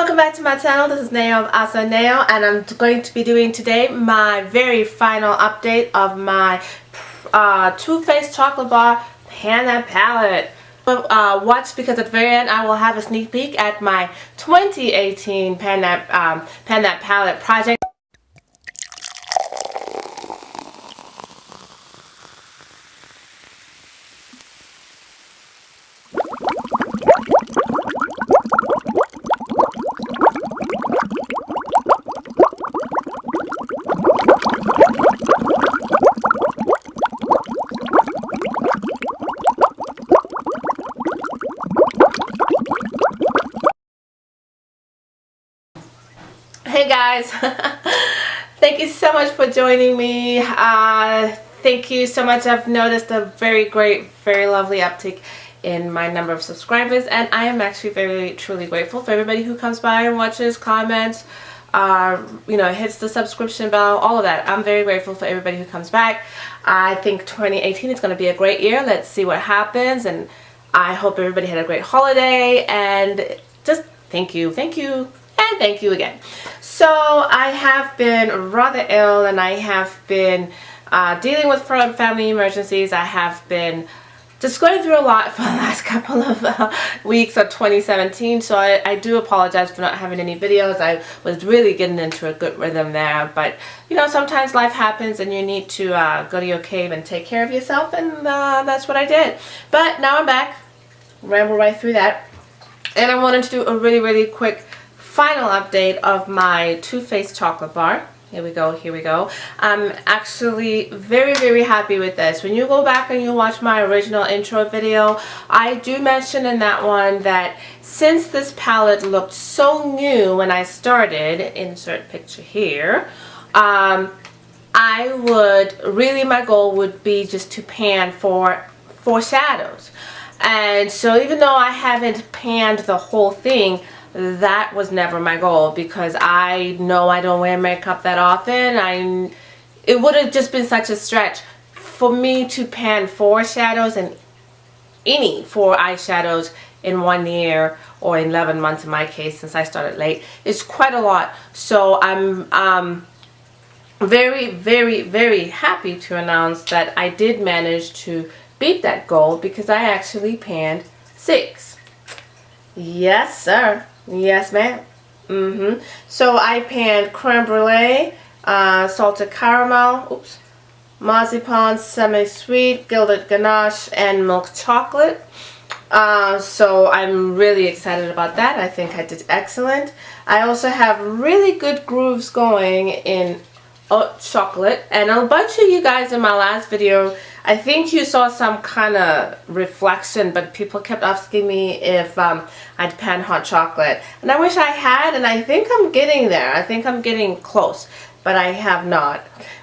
welcome back to my channel. This is Neo of Ahhhsoneo, and I'm going to be doing today my very final update of my Too Faced chocolate bar Panda palette. Watch, because at the very end I will have a sneak peek at my 2018 Panda palette project. Hey guys, thank you so much for joining me. Thank you so much. I've noticed a very great, very lovely uptick in my number of subscribers, and I am actually very truly grateful for everybody who comes by and watches, comments, hits the subscription bell, all of that. I'm very grateful for everybody who comes back. I think 2018 is going to be a great year. Let's see what happens, and I hope everybody had a great holiday, and just thank you, and thank you again. So I have been rather ill, and I have been dealing with family emergencies. I have been just going through a lot for the last couple of weeks of 2017, so I do apologize for not having any videos. I was really getting into a good rhythm there, but you know, sometimes life happens and you need to go to your cave and take care of yourself, and that's what I did. But now I'm back, ramble right through that, and I wanted to do a really quick final update of my Too Faced chocolate bar. Here we go. I'm actually very happy with this. When you go back and you watch my original intro video, I do mention in that one that since this palette looked so new when I started, insert picture here, my goal would be just to pan for shadows. And so even though I haven't panned the whole thing, that was never my goal, because I know I don't wear makeup that often. It would have just been such a stretch for me to pan 4 shadows, and any 4 eyeshadows in 1 year, or 11 months in my case, since I started late. It's quite a lot. So I'm very happy to announce that I did manage to beat that goal, because I actually panned 6. Yes sir. Yes ma'am. So I panned creme brulee, salted caramel, marzipan, semi-sweet, gilded ganache, and milk chocolate. So I'm really excited about that. I think I did excellent. I also have really good grooves going in chocolate, and a bunch of you guys in my last video, I think you saw some kind of reflection, but people kept asking me if I'd pan hot chocolate, and I wish I had, and I think I'm getting there. I think I'm getting close, but I have not.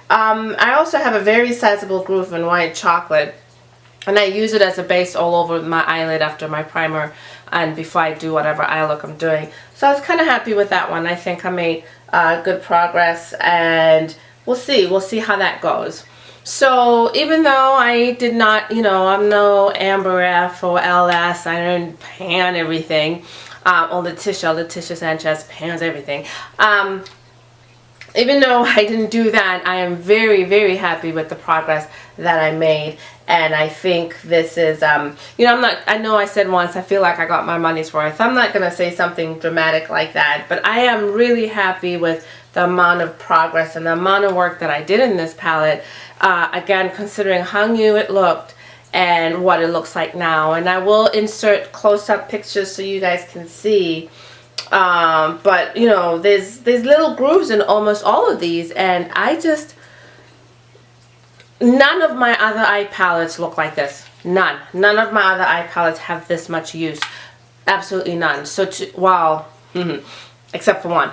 I also have a very sizable groove in white chocolate, and I use it as a base all over my eyelid after my primer and before I do whatever eye look I'm doing. So I was kind of happy with that one. I think I made good progress, and we'll see how that goes. So even though I did not, I'm no Amber F or LS, I didn't pan everything, or Leticia Sanchez pans everything. Even though I didn't do that, I am very happy with the progress that I made, and I think this is, I know I said once, I feel like I got my money's worth. I'm not going to say something dramatic like that, but I am really happy with the amount of progress and the amount of work that I did in this palette. Again, considering how new it looked and what it looks like now, and I will insert close-up pictures so you guys can see. But there's little grooves in almost all of these, and none of my other eye palettes look like this. None of my other eye palettes have this much use. Absolutely none. So except for one.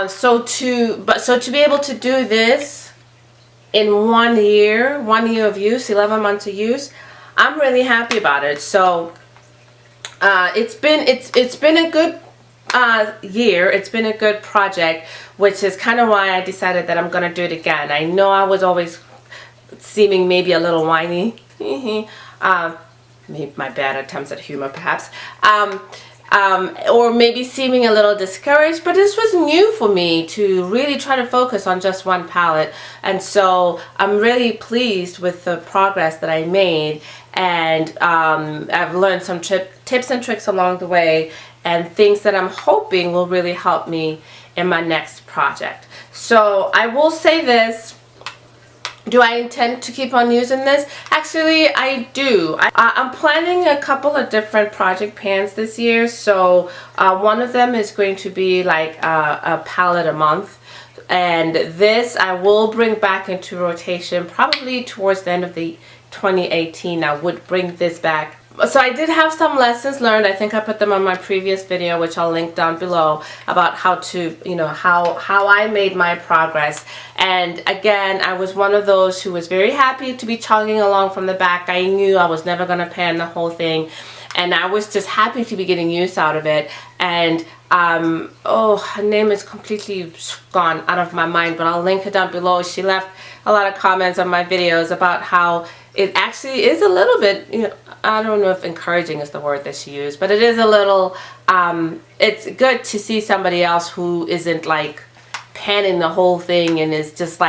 So to be able to do this in 1 year, 1 year of use, 11 months of use, I'm really happy about it. So it's been a good year. It's been a good project, which is kind of why I decided that I'm going to do it again. I know I was always seeming maybe a little whiny. Maybe my bad attempts at humor, perhaps. or maybe seeming a little discouraged, but this was new for me to really try to focus on just one palette. And so I'm really pleased with the progress that I made, and I've learned some tips and tricks along the way, and things that I'm hoping will really help me in my next project. So I will say this. Do I intend to keep on using this? Actually, I do. I'm planning a couple of different project pans this year. So one of them is going to be like a palette a month. And this I will bring back into rotation probably towards the end of the 2018. I would bring this back. So I did have some lessons learned. I think I put them on my previous video, which I'll link down below, about how to, how I made my progress. And again, I was one of those who was very happy to be chugging along from the back. I knew I was never going to pan the whole thing, and I was just happy to be getting use out of it. And oh, her name is completely gone out of my mind, but I'll link her down below. She left a lot of comments on my videos about how it actually is a little bit, I don't know if encouraging is the word that she used, but it is a little, it's good to see somebody else who isn't like panning the whole thing and is just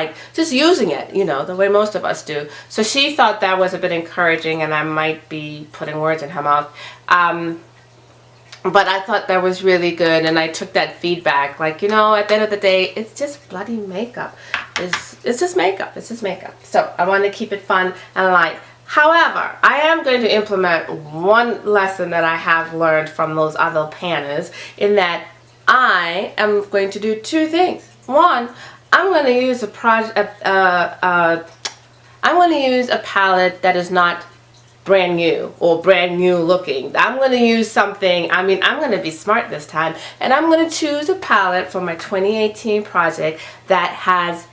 using it, the way most of us do. So she thought that was a bit encouraging, and I might be putting words in her mouth. But I thought that was really good, and I took that feedback. Like, at the end of the day, it's just bloody makeup. It's just makeup. It's just makeup. So I want to keep it fun and light. However, I am going to implement one lesson that I have learned from those other panners, in that I am going to do two things. One, I'm going to use a palette that is not brand new or brand new looking. I'm going to use something, I'm going to be smart this time, and I'm going to choose a palette for my 2018 project that has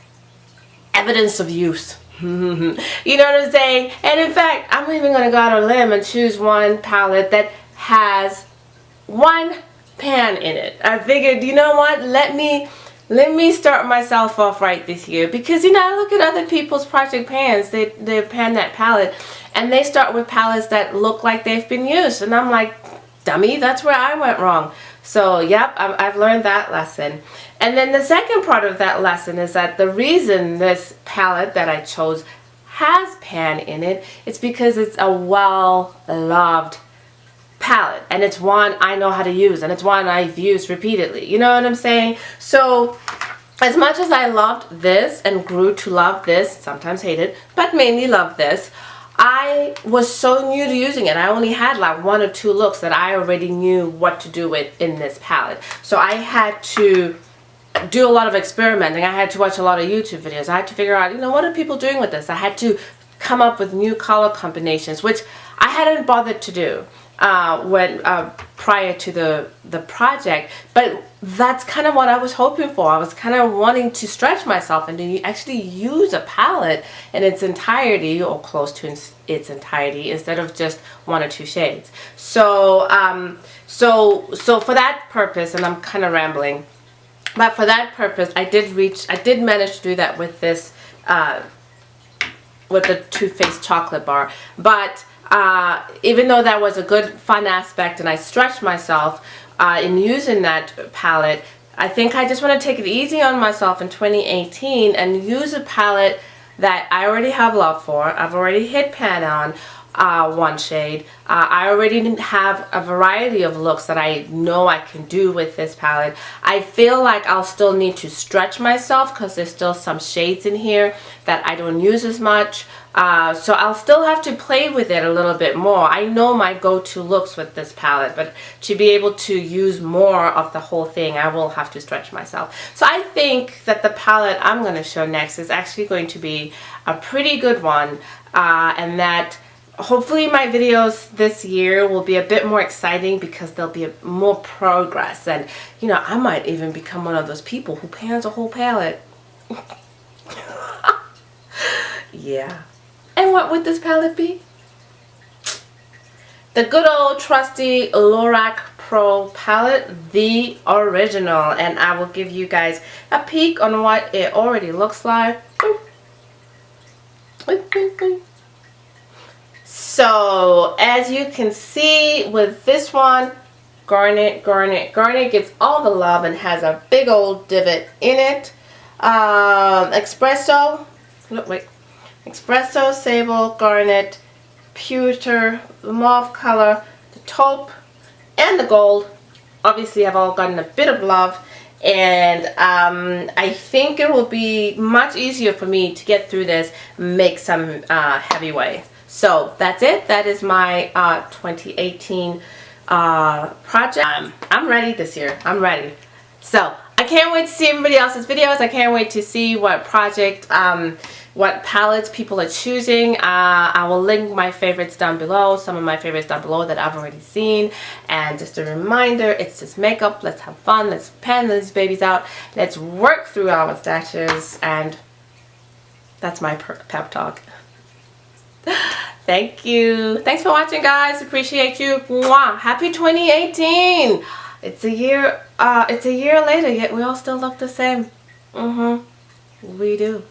evidence of use. You know what I'm saying? And in fact, I'm even going to go out on a limb and choose one palette that has one pan in it. I figured, you know what, let me start myself off right this year, because I look at other people's project pans. They pan that palette, and they start with palettes that look like they've been used, and I'm like, dummy, that's where I went wrong. So yep, I've learned that lesson. And then the second part of that lesson is that the reason this palette that I chose has pan in it, it's because it's a well-loved palette, and it's one I know how to use, and it's one I've used repeatedly. You know what I'm saying? So as much as I loved this and grew to love this, sometimes hated, but mainly loved this, I was so new to using it. I only had like one or two looks that I already knew what to do with in this palette. So I had to do a lot of experimenting. I had to watch a lot of YouTube videos. I had to figure out, what are people doing with this? I had to come up with new color combinations, which I hadn't bothered to do prior to the project, but that's kind of what I was hoping for. I was kind of wanting to stretch myself and to actually use a palette in its entirety, or close to its entirety, instead of just one or two shades. So so for that purpose, and I'm kind of rambling, but for that purpose, I did manage to do that with this with the Too Faced chocolate bar. But even though that was a good fun aspect, and I stretched myself in using that palette, I think I just want to take it easy on myself in 2018 and use a palette that I already have love for. I've already hit pan on one shade. I already have a variety of looks that I know I can do with this palette. I feel like I'll still need to stretch myself because there's still some shades in here that I don't use as much. So I'll still have to play with it a little bit more. I know my go-to looks with this palette, but to be able to use more of the whole thing, I will have to stretch myself. So I think that the palette I'm going to show next is actually going to be a pretty good one, and that hopefully my videos this year will be a bit more exciting because there'll be more progress, and I might even become one of those people who pans a whole palette. Yeah. And what would this palette be? The good old trusty Lorac Pro palette, the original, and I will give you guys a peek on what it already looks like. So as you can see with this one, Garnet, Garnet, Garnet gets all the love and has a big old divot in it. Espresso, look, wait. Espresso, Sable, Garnet, Pewter, the mauve color, the taupe, and the gold obviously have all gotten a bit of love, and I think it will be much easier for me to get through this, make some heavyweight. So that's it. That is my 2018 project. I'm ready this year. I'm ready. So I can't wait to see everybody else's videos. I can't wait to see what project, what palettes people are choosing. I will link my favorites down below, some of my favorites down below that I've already seen. And just a reminder, it's just makeup. Let's have fun. Let's pan these babies out. Let's work through our stashes. And that's my pep talk. Thank you. Thanks for watching, guys. Appreciate you. Mwah. Happy 2018. It's a year later, yet we all still look the same. We do.